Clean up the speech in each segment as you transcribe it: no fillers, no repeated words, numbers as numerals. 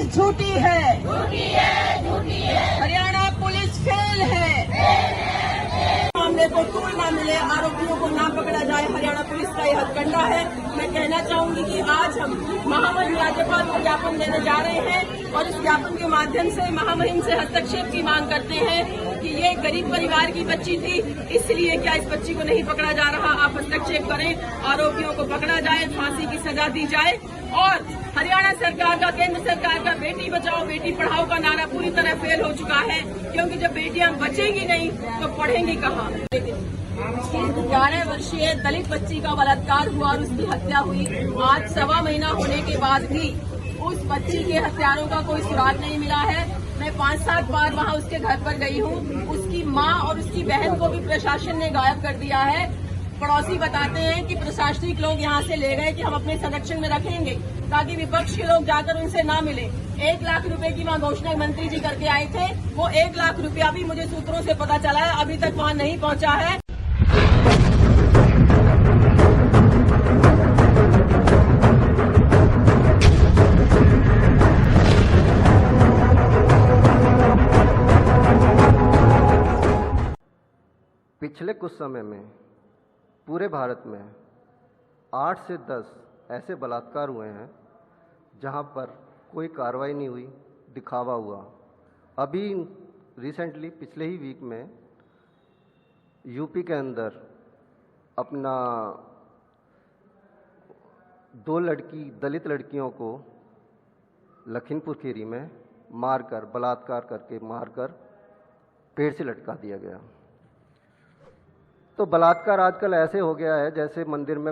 झूठी है, Haryana police fail है। मामले को तूल न मिले, आरोपियों को ना पकड़ा जाए, हरियाणा पुलिस का यह हथकंडा है। मैं कहना चाहूंगी कि आज हम महामहिम राज्यपाल को ज्ञापन देने जा रहे हैं और इस ज्ञापन के माध्यम से महामहिम से हस्तक्षेप की मांग करते हैं कि ये गरीब परिवार की बच्ची थी, इसलिए क्या इस बच्ची को नहीं पकड़ा जा रहा। आप हस्तक्षेप करें, आरोपियों को पकड़ा जाए, फांसी की सजा दी जाए और हरियाणा सरकार का, केंद्र सरकार का बेटी बचाओ बेटी पढ़ाओ का नारा पूरी तरह फेल हो चुका है, क्योंकि जब बेटियां बचेंगी नहीं तो पढ़ेंगी कहाँ। 11 वर्षीय दलित बच्ची का बलात्कार हुआ और उसकी हत्या हुई। आज 1.25 महीना होने के बाद भी उस बच्ची के हत्यारों का कोई सुराग नहीं मिला है। मैं 5-7 बार वहां उसके घर पर गई हूं। उसकी मां और उसकी बहन को भी प्रशासन ने गायब कर दिया है। पड़ोसी बताते हैं कि प्रशासनिक लोग यहां से ले गए कि हम अपने संरक्षण में रखेंगे ताकि विपक्ष के लोग जाकर उनसे ना मिले। 1 लाख रुपए की वहां घोषणा मंत्री जी करके आए थे, वो 1 लाख रुपया भी मुझे सूत्रों से पता चला है अभी तक वहां नहीं पहुंचा है। पिछले कुछ समय में पूरे भारत में 8 से 10 ऐसे बलात्कार हुए हैं जहां पर कोई कार्रवाई नहीं हुई, दिखावा हुआ। अभी रिसेंटली पिछले ही वीक में यूपी के अंदर अपना 2 दलित लड़कियों को लखीमपुर खीरी में मारकर, बलात्कार करके मारकर पेड़ से लटका दिया गया। तो बलात्कार आजकल ऐसे हो गया है जैसे मंदिर में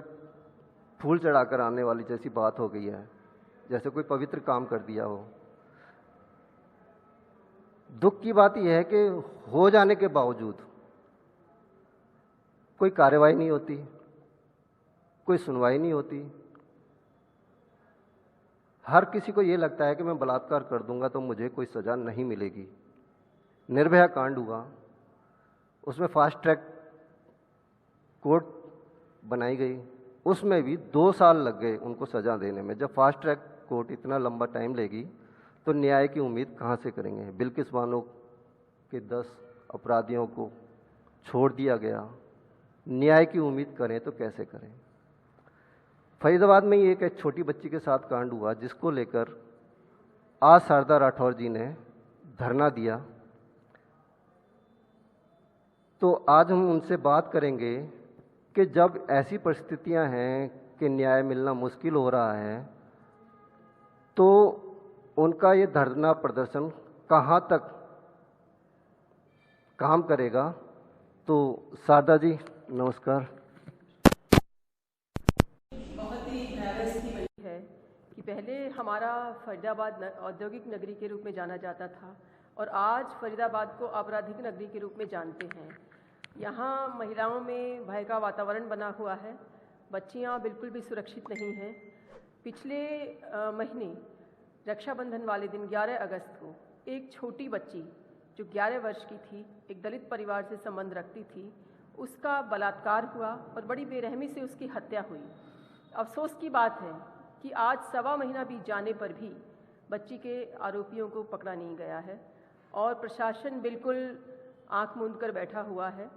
फूल चढ़ाकर आने वाली जैसी बात हो गई है, जैसे कोई पवित्र काम कर दिया हो। दुख की बात यह है कि हो जाने के बावजूद कोई कार्रवाई नहीं होती, कोई सुनवाई नहीं होती। हर किसी को ये लगता है कि मैं बलात्कार कर दूंगा तो मुझे कोई सजा नहीं मिलेगी। निर्भया कांड हुआ, उसमें फास्ट ट्रैक कोर्ट बनाई गई, उसमें भी 2 साल लग गए उनको सजा देने में। जब फास्ट ट्रैक कोर्ट इतना लंबा टाइम लेगी तो न्याय की उम्मीद कहाँ से करेंगे। बिल्किस बानो के 10 अपराधियों को छोड़ दिया गया, न्याय की उम्मीद करें तो कैसे करें। फरीदाबाद में ही एक छोटी बच्ची के साथ कांड हुआ जिसको लेकर आज शारदा राठौर जी ने धरना दिया। तो आज हम उनसे बात करेंगे कि जब ऐसी परिस्थितियां हैं कि न्याय मिलना मुश्किल हो रहा है तो उनका ये धरना प्रदर्शन कहाँ तक काम करेगा। तो शारदा जी नमस्कार। बहुत ही भयावह स्थिति है कि पहले हमारा फरीदाबाद औद्योगिक नगरी के रूप में जाना जाता था और आज फरीदाबाद को आपराधिक नगरी के रूप में जानते हैं। यहाँ महिलाओं में भय का वातावरण बना हुआ है, बच्चियाँ बिल्कुल भी सुरक्षित नहीं हैं। पिछले महीने रक्षाबंधन वाले दिन 11 अगस्त को एक छोटी बच्ची जो 11 वर्ष की थी, एक दलित परिवार से संबंध रखती थी, उसका बलात्कार हुआ और बड़ी बेरहमी से उसकी हत्या हुई। अफसोस की बात है कि आज 1.25 महीना बीत जाने पर भी बच्ची के आरोपियों को पकड़ा नहीं गया है और प्रशासन बिल्कुल आंख मूंद कर बैठा हुआ है।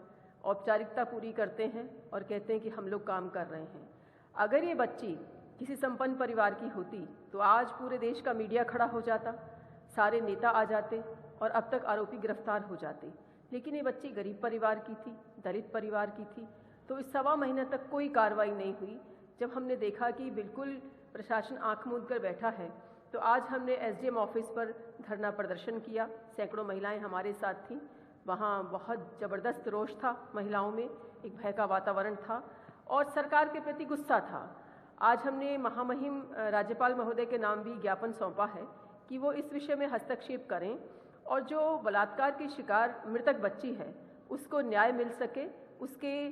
औपचारिकता पूरी करते हैं और कहते हैं कि हम लोग काम कर रहे हैं। अगर ये बच्ची किसी संपन्न परिवार की होती तो आज पूरे देश का मीडिया खड़ा हो जाता, सारे नेता आ जाते और अब तक आरोपी गिरफ्तार हो जाते। लेकिन ये बच्ची गरीब परिवार की थी, दलित परिवार की थी, तो इस 1.25 महीने तक कोई कार्रवाई नहीं हुई। जब हमने देखा कि बिल्कुल प्रशासन आंख मूंद कर बैठा है तो आज हमने एसडीएम ऑफिस पर धरना प्रदर्शन किया। सैकड़ों महिलाएं हमारे साथ थीं। वहाँ बहुत ज़बरदस्त रोष था, महिलाओं में एक भय का वातावरण था और सरकार के प्रति गुस्सा था। आज हमने महामहिम राज्यपाल महोदय के नाम भी ज्ञापन सौंपा है कि वो इस विषय में हस्तक्षेप करें और जो बलात्कार की शिकार मृतक बच्ची है उसको न्याय मिल सके, उसके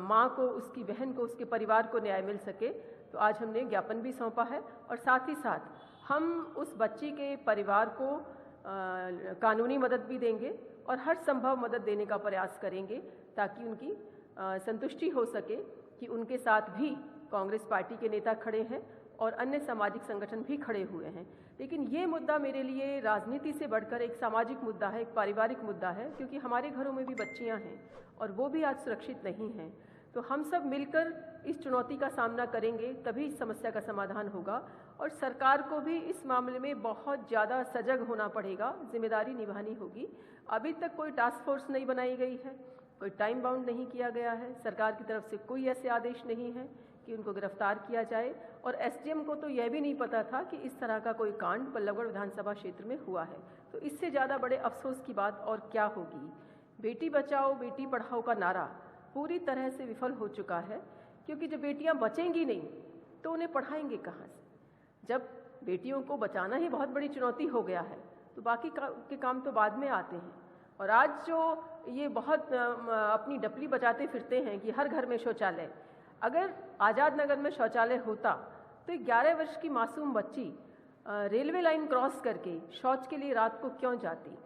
माँ को, उसकी बहन को, उसके परिवार को न्याय मिल सके। तो आज हमने ज्ञापन भी सौंपा है और साथ ही साथ हम उस बच्ची के परिवार को कानूनी मदद भी देंगे और हर संभव मदद देने का प्रयास करेंगे ताकि उनकी संतुष्टि हो सके कि उनके साथ भी कांग्रेस पार्टी के नेता खड़े हैं और अन्य सामाजिक संगठन भी खड़े हुए हैं। लेकिन ये मुद्दा मेरे लिए राजनीति से बढ़कर एक सामाजिक मुद्दा है, एक पारिवारिक मुद्दा है, क्योंकि हमारे घरों में भी बच्चियां हैं और वो भी आज सुरक्षित नहीं हैं। तो हम सब मिलकर इस चुनौती का सामना करेंगे, तभी इस समस्या का समाधान होगा। और सरकार को भी इस मामले में बहुत ज़्यादा सजग होना पड़ेगा, जिम्मेदारी निभानी होगी। अभी तक कोई टास्क फोर्स नहीं बनाई गई है, कोई टाइम बाउंड नहीं किया गया है, सरकार की तरफ से कोई ऐसे आदेश नहीं है कि उनको गिरफ्तार किया जाए। और एसडीएम को तो यह भी नहीं पता था कि इस तरह का कोई कांड बल्लभगढ़ विधानसभा क्षेत्र में हुआ है। तो इससे ज़्यादा बड़े अफसोस की बात और क्या होगी। बेटी बचाओ बेटी पढ़ाओ का नारा पूरी तरह से विफल हो चुका है, क्योंकि जब बेटियां बचेंगी नहीं तो उन्हें पढ़ाएंगे कहाँ से। जब बेटियों को बचाना ही बहुत बड़ी चुनौती हो गया है तो बाकी के काम तो बाद में आते हैं। और आज जो ये बहुत अपनी डपली बजाते फिरते हैं कि हर घर में शौचालय, अगर आज़ाद नगर में शौचालय होता तो 11 वर्ष की मासूम बच्ची रेलवे लाइन क्रॉस करके शौच के लिए रात को क्यों जाती।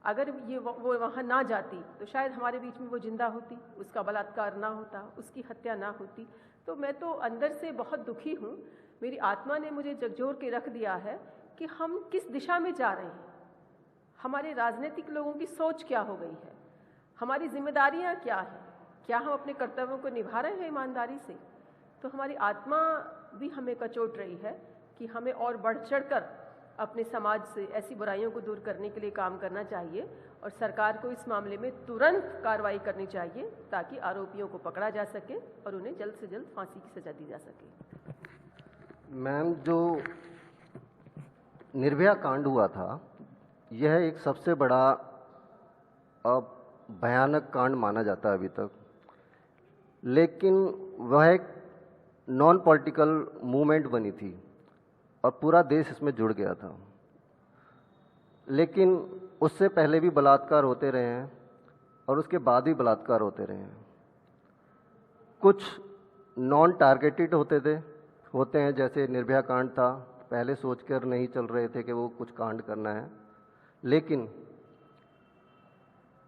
अगर वो वहाँ ना जाती तो शायद हमारे बीच में वो जिंदा होती, उसका बलात्कार ना होता, उसकी हत्या ना होती। तो मैं तो अंदर से बहुत दुखी हूँ। मेरी आत्मा ने मुझे झकझोर के रख दिया है कि हम किस दिशा में जा रहे हैं, हमारे राजनीतिक लोगों की सोच क्या हो गई है, हमारी जिम्मेदारियाँ क्या हैं, क्या हम अपने कर्तव्यों को निभा रहे हैं ईमानदारी से। तो हमारी आत्मा भी हमें कचोट रही है कि हमें और बढ़ चढ़कर अपने समाज से ऐसी बुराइयों को दूर करने के लिए काम करना चाहिए और सरकार को इस मामले में तुरंत कार्रवाई करनी चाहिए ताकि आरोपियों को पकड़ा जा सके और उन्हें जल्द से जल्द फांसी की सजा दी जा सके। मैम, जो निर्भया कांड हुआ था यह एक सबसे बड़ा भयानक कांड माना जाता है अभी तक, लेकिन वह एक नॉन पॉलिटिकल मूवमेंट बनी थी और पूरा देश इसमें जुड़ गया था। लेकिन उससे पहले भी बलात्कार होते रहे हैं और उसके बाद भी बलात्कार होते रहे हैं। कुछ नॉन टारगेटेड होते हैं, जैसे निर्भया कांड था, पहले सोचकर नहीं चल रहे थे कि वो कुछ कांड करना है। लेकिन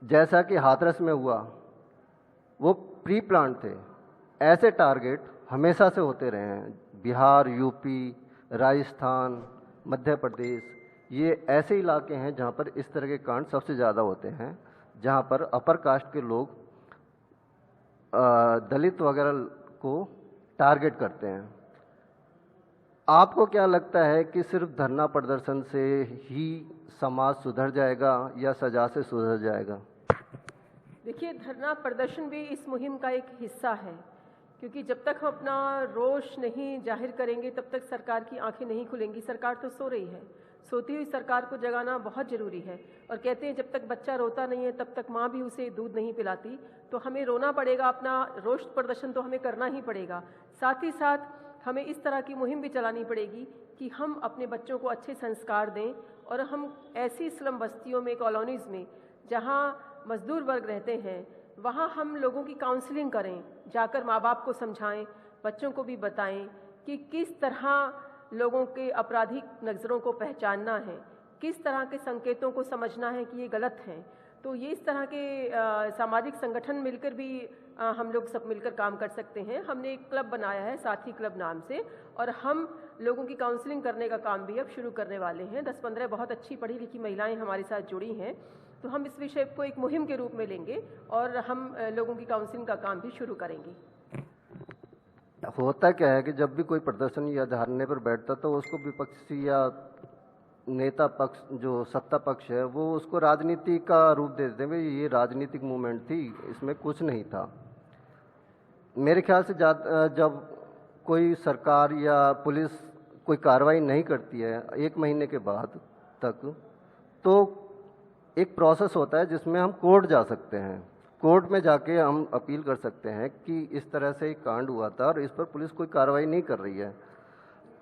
जैसा कि हाथरस में हुआ, वो प्री प्लान थे। ऐसे टारगेट हमेशा से होते रहे हैं। बिहार, यूपी, राजस्थान, मध्य प्रदेश, ये ऐसे इलाके हैं जहाँ पर इस तरह के कांड सबसे ज़्यादा होते हैं, जहाँ पर अपर कास्ट के लोग दलित वगैरह को टारगेट करते हैं। आपको क्या लगता है कि सिर्फ धरना प्रदर्शन से ही समाज सुधर जाएगा या सजा से सुधर जाएगा? देखिए, धरना प्रदर्शन भी इस मुहिम का एक हिस्सा है, क्योंकि जब तक हम अपना रोष नहीं जाहिर करेंगे तब तक सरकार की आंखें नहीं खुलेंगी। सरकार तो सो रही है, सोती हुई सरकार को जगाना बहुत ज़रूरी है। और कहते हैं जब तक बच्चा रोता नहीं है तब तक माँ भी उसे दूध नहीं पिलाती। तो हमें रोना पड़ेगा, अपना रोष प्रदर्शन तो हमें करना ही पड़ेगा। साथ ही साथ हमें इस तरह की मुहिम भी चलानी पड़ेगी कि हम अपने बच्चों को अच्छे संस्कार दें और हम ऐसी स्लम बस्तियों में, कॉलोनीज़ में जहाँ मजदूर वर्ग रहते हैं, वहाँ हम लोगों की काउंसलिंग करें, जाकर माँ बाप को समझाएं, बच्चों को भी बताएं कि किस तरह लोगों के आपराधिक नज़रों को पहचानना है, किस तरह के संकेतों को समझना है कि ये गलत हैं। तो ये इस तरह के सामाजिक संगठन मिलकर भी हम लोग सब मिलकर काम कर सकते हैं। हमने एक क्लब बनाया है, साथी क्लब नाम से, और हम लोगों की काउंसलिंग करने का काम भी अब शुरू करने वाले हैं। 10-15 बहुत अच्छी पढ़ी लिखी महिलाएं हमारे साथ जुड़ी हैं। तो हम इस विषय को एक मुहिम के रूप में लेंगे और हम लोगों की काउंसलिंग का काम भी शुरू करेंगे। होता क्या है कि जब भी कोई प्रदर्शन या धरने पर बैठता तो उसको विपक्षी या नेता पक्ष, जो सत्ता पक्ष है, वो उसको राजनीति का रूप दे देते हैं। भाई ये राजनीतिक मूवमेंट थी, इसमें कुछ नहीं था। मेरे ख्याल से जब कोई सरकार या पुलिस कोई कार्रवाई नहीं करती है 1 महीने के बाद तक, तो एक प्रोसेस होता है जिसमें हम कोर्ट जा सकते हैं। कोर्ट में जाके हम अपील कर सकते हैं कि इस तरह से एक कांड हुआ था और इस पर पुलिस कोई कार्रवाई नहीं कर रही है।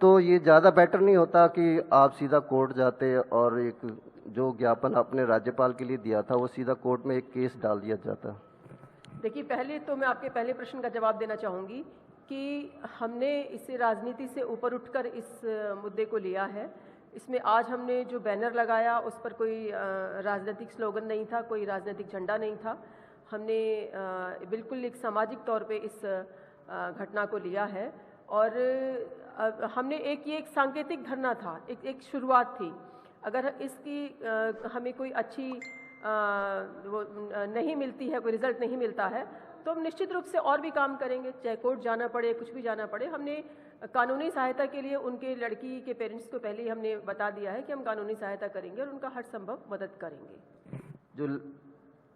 तो ये ज़्यादा बेटर नहीं होता कि आप सीधा कोर्ट जाते और एक जो ज्ञापन आपने राज्यपाल के लिए दिया था वो सीधा कोर्ट में एक केस डाल दिया जाता? देखिए, पहले तो मैं आपके पहले प्रश्न का जवाब देना चाहूँगी कि हमने इसे राजनीति से ऊपर उठकर इस मुद्दे को लिया है। इसमें आज हमने जो बैनर लगाया उस पर कोई राजनीतिक स्लोगन नहीं था, कोई राजनीतिक झंडा नहीं था। हमने बिल्कुल एक सामाजिक तौर पे इस घटना को लिया है। और हमने ये एक सांकेतिक धरना था, एक शुरुआत थी। अगर इसकी हमें कोई अच्छी वो नहीं मिलती है, कोई रिजल्ट नहीं मिलता है, तो हम निश्चित रूप से और भी काम करेंगे, चाहे कोर्ट जाना पड़े, कुछ भी जाना पड़े। हमने कानूनी सहायता के लिए उनके लड़की के पेरेंट्स को पहले ही हमने बता दिया है कि हम कानूनी सहायता करेंगे और उनका हर संभव मदद करेंगे। जो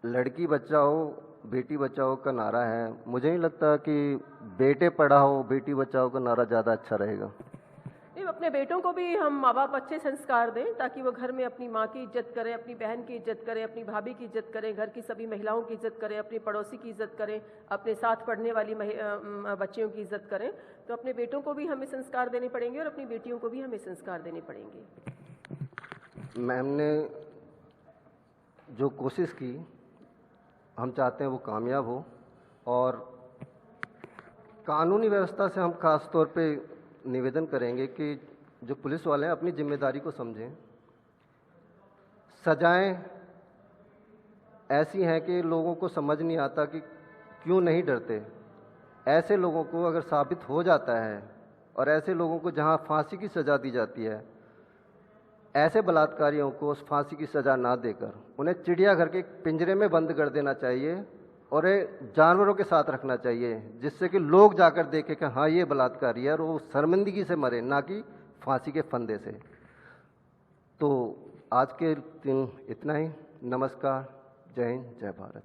लड़की बचाओ बेटी बचाओ का नारा है, मुझे नहीं लगता कि बेटे पढ़ाओ बेटी बचाओ का नारा ज़्यादा अच्छा रहेगा। अपने बेटों को भी हम माँ बाप अच्छे संस्कार दें ताकि वो घर में अपनी माँ की इज्जत करें, अपनी बहन की इज्जत करें, अपनी भाभी की इज्जत करें, घर की सभी महिलाओं की इज्जत करें, अपनी पड़ोसी की इज्जत करें, अपने साथ पढ़ने वाली बच्चियों की इज्जत करें। तो अपने बेटों को भी हमें संस्कार देने पड़ेंगे और अपनी बेटियों को भी हमें संस्कार देने पड़ेंगे। मैम ने जो कोशिश की, हम चाहते हैं वो कामयाब हो, और कानूनी व्यवस्था से हम खास तौर पे निवेदन करेंगे कि जो पुलिस वाले हैं अपनी जिम्मेदारी को समझें। सजाएं ऐसी हैं कि लोगों को समझ नहीं आता कि क्यों नहीं डरते। ऐसे लोगों को अगर साबित हो जाता है, और ऐसे लोगों को जहां फांसी की सज़ा दी जाती है, ऐसे बलात्कारियों को उस फांसी की सज़ा ना देकर उन्हें चिड़ियाघर के पिंजरे में बंद कर देना चाहिए और ये जानवरों के साथ रखना चाहिए, जिससे कि लोग जाकर देखें कि हाँ ये बलात्कारी है, और वो शर्मिंदगी से मरे, ना कि फांसी के फंदे से। तो आज के दिन इतना ही। नमस्कार, जय हिंद, जय भारत।